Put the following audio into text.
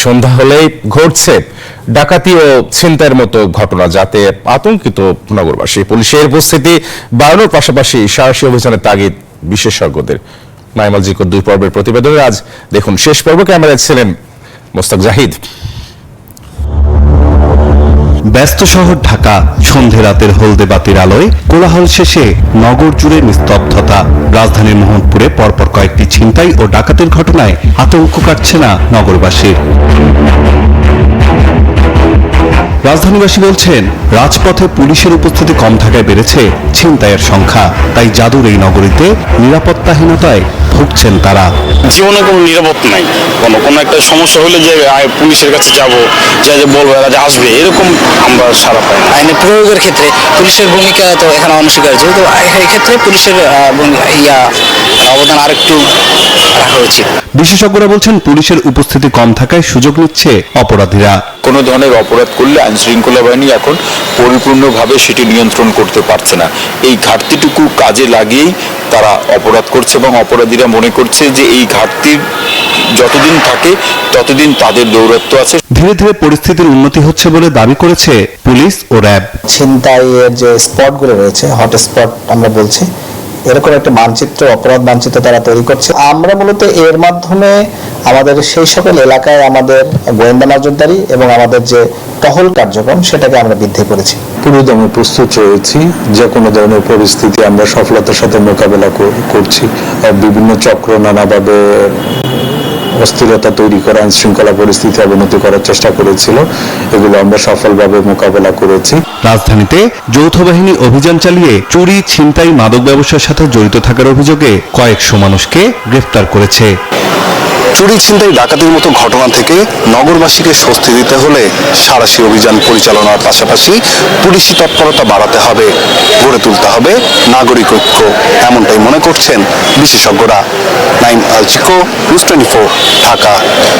সন্ধ্যা হলেই ঘটছে ডাকাতি ও ছিনতাইয়ের মতো ঘটনা, যাতে আতঙ্কিত নগরবাসী। পুলিশের উপস্থিতি বাড়ানোর পাশাপাশি সাহসী অভিযানের তাগিদ বিশেষজ্ঞদের। নাইমাল জিকোর 2 পর্বের প্রতিবেদনে আজ দেখুন শেষ পর্ব। ক্যামেরায় ছিলেন মোস্তাক জাহিদ। ব্যস্ত শহর ঢাকা, সন্ধে রাতের হলদে বাতির আলোয় কোলাহল শেষে নগর জুড়ে নিস্তব্ধতা। রাজধানীর মোহনপুরে পরপর কয়েকটি ছিনতাই ও ডাকাতির ঘটনায় আতঙ্ক কাটছে না নগরবাসীর। রাজধানীবাসী বলছেন, রাজপথে পুলিশের উপস্থিতি কম থাকায় বেড়েছে ছিনতাইয়ের সংখ্যা। তাই জাদুর এই নগরীতে নিরাপত্তাহীনতায় ভুগছেন তারা। জীবনে কোনো নিরাপত্তা নাই। কোনো একটা সমস্যা হলে যে পুলিশের কাছে যাব, যে বলবো এরা যে আসবে, এরকম আমরা সারা পাই না। আইনের প্রয়োগের ক্ষেত্রে পুলিশের ভূমিকা তো এখানে অনস্বীকার্য। তো এই ক্ষেত্রে পুলিশের অবদান আরেকটু রাখা উচিত। বিশেষজ্ঞরা বলছেন, পুলিশের উপস্থিতি কম থাকায় সুযোগ নিচ্ছে অপরাধীরা। কোনো ধরনের অপরাধ করলে আইন শৃঙ্খলা বাহিনী এখন পরিপূর্ণভাবে সেটি নিয়ন্ত্রণ করতে পারছে না। এই ঘাটতিটুকু কাজে লাগিয়েই তারা অপরাধ করছে এবং অপরাধীরা মনে করছে যে এই ঘাটতি যতদিন থাকে ততদিন তাদের দৌরত্ব আছে। ধীরে ধীরে পরিস্থিতির উন্নতি হচ্ছে বলে দাবি করেছে পুলিশ ও র্যাব। ছিনতাইয়ের যে স্পটগুলো রয়েছে, হটস্পট আমরা বলছি, এরকম একটা মানচিত্র, অপরাধ মানচিত্র তারা তৈরি করছে। আমরা মূলত এর মাধ্যমে আমাদের সেই সকল এলাকায় আমাদের গোয়েন্দা নজরদারি এবং আমাদের যে টহল কার্যক্রম সেটাকে আমরা বৃদ্ধি করেছি। পুরোদমে প্রস্তুত রয়েছি, যে কোনো ধরনের পরিস্থিতি আমরা সফলতার সাথে মোকাবেলা করছি। বিভিন্ন চক্র নানাভাবে অস্থিরতা তৈরি করা, আইন শৃঙ্খলা পরিস্থিতি অবনতি করার চেষ্টা করেছিল, এগুলো আমরা সফলভাবে মোকাবেলা করেছি। রাজধানীতে যৌথ বাহিনী অভিযান চালিয়ে চুরি, ছিনতাই, মাদক ব্যবসার সাথে জড়িত থাকার অভিযোগে কয়েকশো মানুষকে গ্রেফতার করেছে। চুরি, ছিনতাই, ডাকাতির মতো ঘটনা থেকে নগরবাসীকে স্বস্তি দিতে হলে সাঁড়াশি অভিযান পরিচালনার পাশাপাশি পুলিশি তৎপরতা বাড়াতে হবে, গড়ে তুলতে হবে নাগরিক ঐক্য, এমনটাই মনে করছেন বিশেষজ্ঞরা। নাইম আল চিকো, নিউজ 24, ঢাকা।